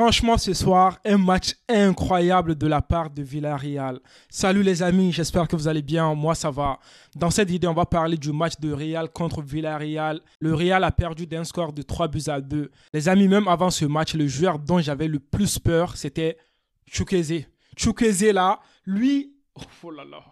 Franchement, ce soir, un match incroyable de la part de Villarreal. Salut les amis, j'espère que vous allez bien. Moi, ça va. Dans cette vidéo, on va parler du match de Real contre Villarreal. Le Real a perdu d'un score de 3-2. Les amis, même avant ce match, le joueur dont j'avais le plus peur, c'était Chukwueze. Chukwueze, là, lui, oh là là.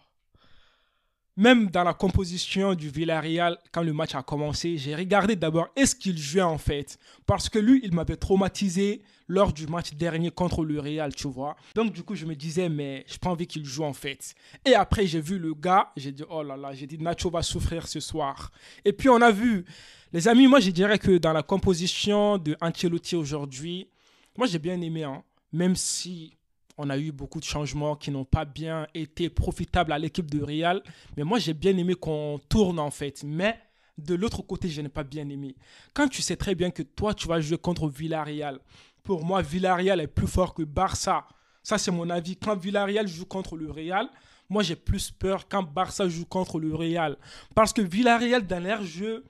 Même dans la composition du Villarreal, quand le match a commencé, j'ai regardé d'abord est-ce qu'il jouait en fait. Parce que lui, il m'avait traumatisé lors du match dernier contre le Real, tu vois. Donc du coup, je me disais, mais je n'ai pas envie qu'il joue en fait. Et après, j'ai vu le gars, j'ai dit, oh là là, j'ai dit, Nacho va souffrir ce soir. Et puis on a vu, les amis, moi je dirais que dans la composition de Ancelotti aujourd'hui, moi j'ai bien aimé, hein, même si on a eu beaucoup de changements qui n'ont pas bien été profitables à l'équipe de Real. Mais moi, j'ai bien aimé qu'on tourne en fait. Mais de l'autre côté, je n'ai pas bien aimé. Quand tu sais très bien que toi, tu vas jouer contre Villarreal, pour moi, Villarreal est plus fort que Barça. Ça, c'est mon avis. Quand Villarreal joue contre le Real, moi, j'ai plus peur quand Barça joue contre le Real. Parce que Villarreal, dans leur jeu,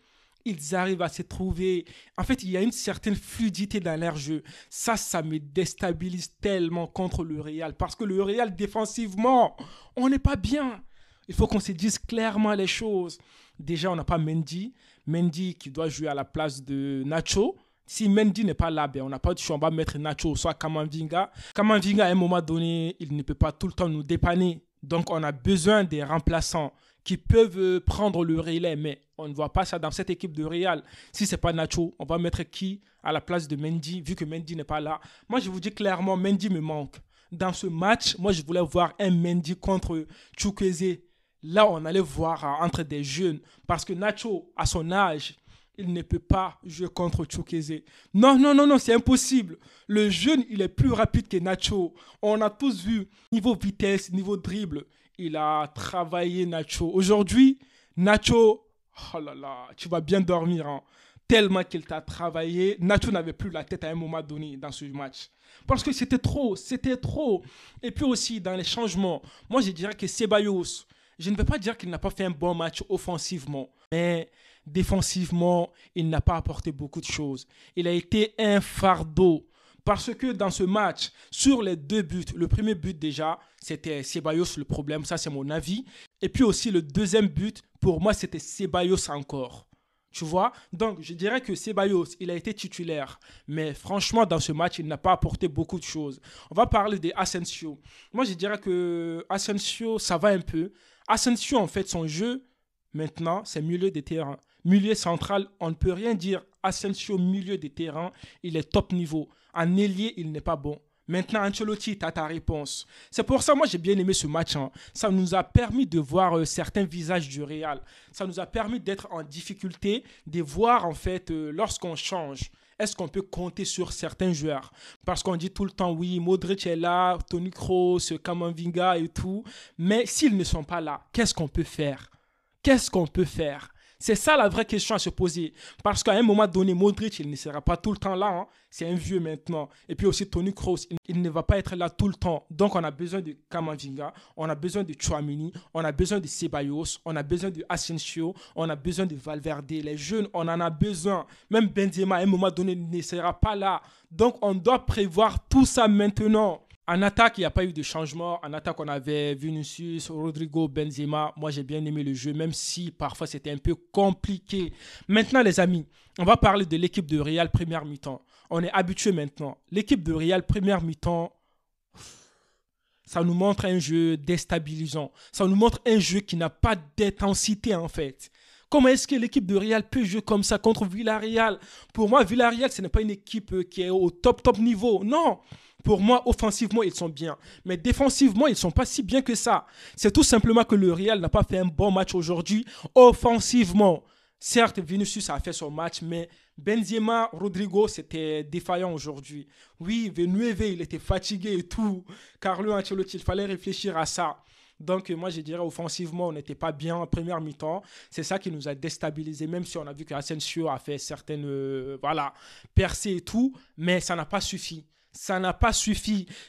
ils arrivent à se trouver. En fait, il y a une certaine fluidité dans leur jeu. Ça me déstabilise tellement contre le Real. Parce que le Real, défensivement, on n'est pas bien. Il faut qu'on se dise clairement les choses. Déjà, on n'a pas Mendy. Mendy qui doit jouer à la place de Nacho. Si Mendy n'est pas là, ben on n'a pas de choix. On va mettre Nacho, soit Kamavinga. Kamavinga, à un moment donné, il ne peut pas tout le temps nous dépanner. Donc, on a besoin des remplaçants qui peuvent prendre le relais, mais on ne voit pas ça dans cette équipe de Real. Si ce n'est pas Nacho, on va mettre qui à la place de Mendy, vu que Mendy n'est pas là. Moi, je vous dis clairement, Mendy me manque. Dans ce match, moi, je voulais voir un Mendy contre Chukwueze. Là, on allait voir entre des jeunes, parce que Nacho, à son âge, il ne peut pas jouer contre Chukwueze. Non, c'est impossible. Le jeune, il est plus rapide que Nacho. On a tous vu, niveau vitesse, niveau dribble, il a travaillé Nacho. Aujourd'hui, Nacho, oh là là, tu vas bien dormir, hein. Tellement qu'il t'a travaillé. Nacho n'avait plus la tête à un moment donné dans ce match. Parce que c'était trop. Et puis aussi, dans les changements, moi je dirais que Ceballos, je ne veux pas dire qu'il n'a pas fait un bon match offensivement, mais défensivement, il n'a pas apporté beaucoup de choses. Il a été un fardeau. Parce que dans ce match, sur les deux buts, le premier but déjà, c'était Ceballos le problème, ça c'est mon avis. Et puis aussi le deuxième but, pour moi c'était Ceballos encore. Tu vois? Donc je dirais que Ceballos, il a été titulaire. Mais franchement, dans ce match, il n'a pas apporté beaucoup de choses. On va parler d'Asensio. Moi je dirais que Asensio, ça va un peu. Asensio, en fait, son jeu, maintenant, c'est milieu de terrain. Milieu central, on ne peut rien dire. Asensio, milieu de terrain, il est top niveau. En ailier, il n'est pas bon. Maintenant, Ancelotti, tu as ta réponse. C'est pour ça, moi, j'ai bien aimé ce match, hein. Ça nous a permis de voir certains visages du Real. Ça nous a permis d'être en difficulté, de voir, en fait, lorsqu'on change, est-ce qu'on peut compter sur certains joueurs? Parce qu'on dit tout le temps, oui, Modric est là, Toni Kroos, Kamavinga et tout. Mais s'ils ne sont pas là, qu'est-ce qu'on peut faire? C'est ça la vraie question à se poser. Parce qu'à un moment donné, Modric, il ne sera pas tout le temps là, hein. C'est un vieux maintenant. Et puis aussi, Toni Kroos, il ne va pas être là tout le temps. Donc, on a besoin de Kamavinga, on a besoin de Tchouaméni, on a besoin de Ceballos, on a besoin de Asensio, on a besoin de Valverde. Les jeunes, on en a besoin. Même Benzema, à un moment donné, ne sera pas là. Donc, on doit prévoir tout ça maintenant. En attaque, il n'y a pas eu de changement. En attaque, on avait Vinicius, Rodrigo, Benzema. Moi, j'ai bien aimé le jeu, même si parfois c'était un peu compliqué. Maintenant, les amis, on va parler de l'équipe de Real première mi-temps. On est habitué maintenant. L'équipe de Real première mi-temps, ça nous montre un jeu déstabilisant. Ça nous montre un jeu qui n'a pas d'intensité en fait. Comment est-ce que l'équipe de Real peut jouer comme ça contre Villarreal? Pour moi, Villarreal, ce n'est pas une équipe qui est au top niveau. Non. Pour moi, offensivement, ils sont bien. Mais défensivement, ils ne sont pas si bien que ça. C'est tout simplement que le Real n'a pas fait un bon match aujourd'hui. Offensivement, certes, Vinicius a fait son match, mais Benzema, Rodrigo, c'était défaillant aujourd'hui. Oui, Vinueve, il était fatigué et tout. Carlo Ancelotti, il fallait réfléchir à ça. Donc, moi, je dirais, offensivement, on n'était pas bien en première mi-temps. C'est ça qui nous a déstabilisés, même si on a vu qu'Asensio a fait certaines percées et tout. Mais ça n'a pas suffi.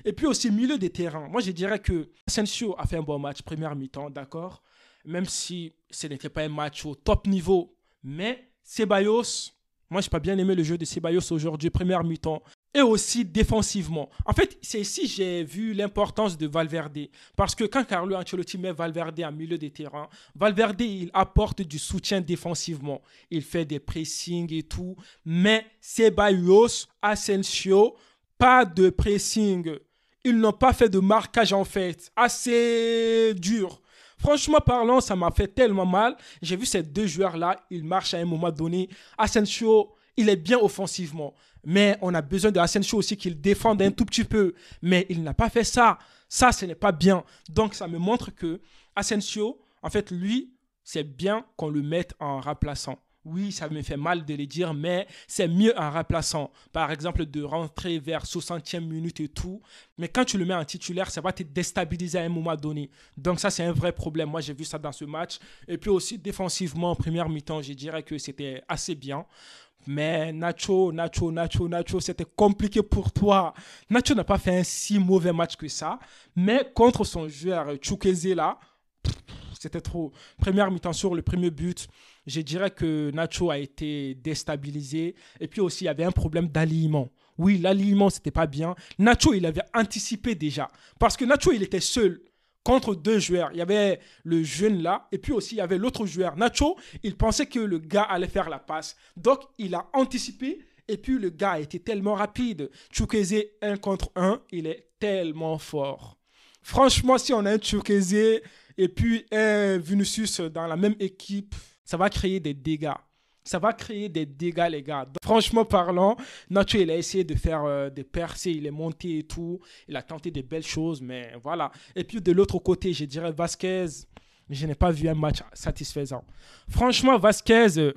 Et puis aussi, milieu des terrains. Moi, je dirais que Asensio a fait un bon match, première mi-temps, d'accord? Même si ce n'était pas un match au top niveau. Mais Ceballos, moi, je n'ai pas bien aimé le jeu de Ceballos aujourd'hui, première mi-temps. et aussi défensivement. En fait, c'est ici que j'ai vu l'importance de Valverde. Parce que quand Carlo Ancelotti met Valverde en milieu de terrain, Valverde, il apporte du soutien défensivement. Il fait des pressings et tout. Mais Ceballos, Asensio, pas de pressing. Ils n'ont pas fait de marquage en fait. Assez dur. Franchement parlant, ça m'a fait tellement mal. J'ai vu ces deux joueurs-là, ils marchent à un moment donné. Asensio, il est bien offensivement. Mais on a besoin de Asensio aussi qu'il défende un tout petit peu. Mais il n'a pas fait ça. Ça, ce n'est pas bien. Donc, ça me montre que Asensio, en fait, lui, c'est bien qu'on le mette en remplaçant. Oui, ça me fait mal de le dire, mais c'est mieux en remplaçant. Par exemple, de rentrer vers 60e minute et tout. Mais quand tu le mets en titulaire, ça va te déstabiliser à un moment donné. Donc ça, c'est un vrai problème. Moi, j'ai vu ça dans ce match. Et puis aussi, défensivement, en première mi-temps, je dirais que c'était assez bien. Mais Nacho, c'était compliqué pour toi. Nacho n'a pas fait un si mauvais match que ça. Mais contre son joueur Chukwueze là, c'était trop. Première mi-temps sur le premier but, je dirais que Nacho a été déstabilisé. Et puis aussi, il y avait un problème d'alignement. Oui, l'alignement, c'était pas bien. Nacho, il avait anticipé déjà. Parce que Nacho, il était seul contre deux joueurs. Il y avait le jeune là, et puis aussi, il y avait l'autre joueur. Nacho, il pensait que le gars allait faire la passe. Donc, il a anticipé. Et puis, le gars a été tellement rapide. Chukwueze, 1 contre 1, il est tellement fort. Franchement, si on a un Chukwueze et puis un Vinicius dans la même équipe, ça va créer des dégâts. Ça va créer des dégâts, les gars. Donc, franchement parlant, Nacho, il a essayé de faire des percées, il est monté et tout. Il a tenté de belles choses, mais voilà. Et puis de l'autre côté, je dirais Vasquez, je n'ai pas vu un match satisfaisant. Franchement, Vasquez,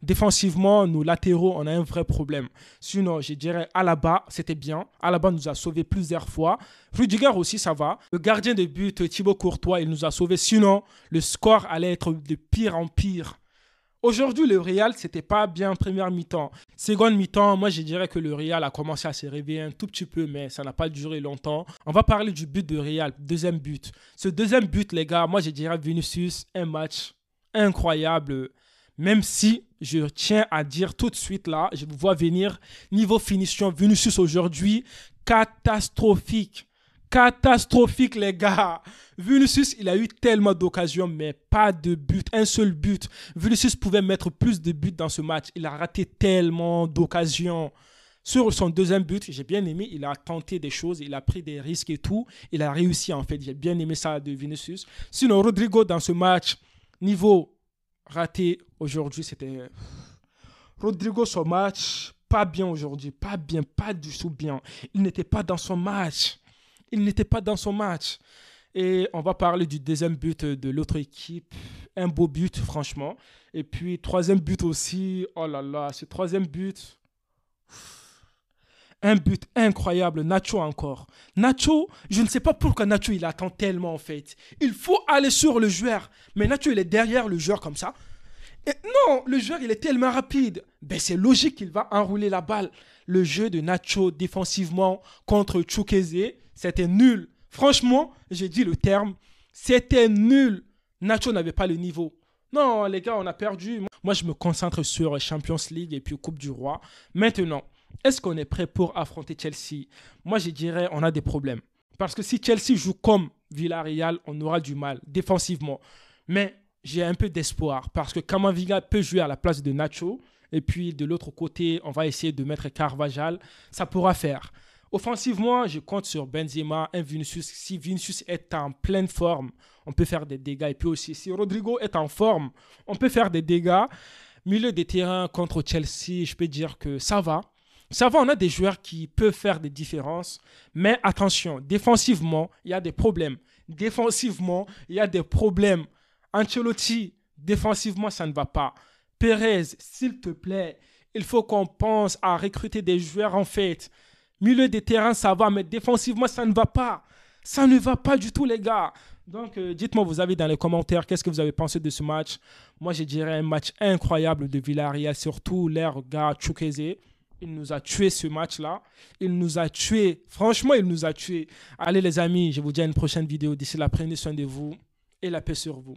défensivement, nos latéraux, on a un vrai problème. Sinon, je dirais Alaba, c'était bien. Alaba nous a sauvés plusieurs fois. Rudiger aussi, ça va. Le gardien de but, Thibaut Courtois, il nous a sauvés. Sinon, le score allait être de pire en pire. Aujourd'hui, le Real, c'était pas bien en première mi-temps. Seconde mi-temps, moi, je dirais que le Real a commencé à se réveiller un tout petit peu, mais ça n'a pas duré longtemps. On va parler du but de Real, deuxième but. Ce deuxième but, les gars, moi, je dirais Vinicius, un match incroyable. Même si je tiens à dire tout de suite là, je vous vois venir, niveau finition, Vinicius aujourd'hui, catastrophique. Catastrophique, les gars. Vinicius, il a eu tellement d'occasions, mais pas de but, un seul but. Vinicius pouvait mettre plus de buts dans ce match. Il a raté tellement d'occasions. Sur son deuxième but, j'ai bien aimé, il a tenté des choses, il a pris des risques et tout. Il a réussi en fait, j'ai bien aimé ça de Vinicius. Sinon, Rodrigo dans ce match, niveau raté aujourd'hui, c'était... Rodrigo, son match, pas bien aujourd'hui, pas bien, pas du tout bien. Il n'était pas dans son match. Il n'était pas dans son match. Et on va parler du deuxième but de l'autre équipe. Un beau but, franchement. Et puis, troisième but aussi. Oh là là, ce troisième but. Un but incroyable. Nacho encore. Nacho, je ne sais pas pourquoi Nacho, il attend tellement en fait. Il faut aller sur le joueur. Mais Nacho, il est derrière le joueur comme ça. Et non, le joueur, il est tellement rapide. Ben, c'est logique qu'il va enrouler la balle. Le jeu de Nacho défensivement contre Chukwueze, c'était nul. Franchement, j'ai dit le terme, c'était nul. Nacho n'avait pas le niveau. Non, les gars, on a perdu. Moi, je me concentre sur Champions League et puis Coupe du Roi. Maintenant, est-ce qu'on est prêt pour affronter Chelsea? Moi, je dirais on a des problèmes. Parce que si Chelsea joue comme Villarreal, on aura du mal défensivement. Mais j'ai un peu d'espoir parce que Camavinga peut jouer à la place de Nacho. Et puis, de l'autre côté, on va essayer de mettre Carvajal. Ça pourra faire. Offensivement, je compte sur Benzema, un Vinicius. Si Vinicius est en pleine forme, on peut faire des dégâts. Et puis aussi, si Rodrigo est en forme, on peut faire des dégâts. Milieu de terrain contre Chelsea, je peux dire que ça va. Ça va, on a des joueurs qui peuvent faire des différences. Mais attention, défensivement, il y a des problèmes. Défensivement, il y a des problèmes. Ancelotti, défensivement, ça ne va pas. Perez, s'il te plaît, il faut qu'on pense à recruter des joueurs en fait. Milieu de terrain, ça va, mais défensivement, ça ne va pas. Ça ne va pas du tout, les gars. Donc, dites-moi, vous avez dans les commentaires, qu'est-ce que vous avez pensé de ce match? Moi, je dirais un match incroyable de Villarreal, surtout leur gars Chukwueze. Il nous a tué ce match-là. Il nous a tué. Franchement, il nous a tué. Allez, les amis, je vous dis à une prochaine vidéo. D'ici là, prenez soin de vous et la paix sur vous.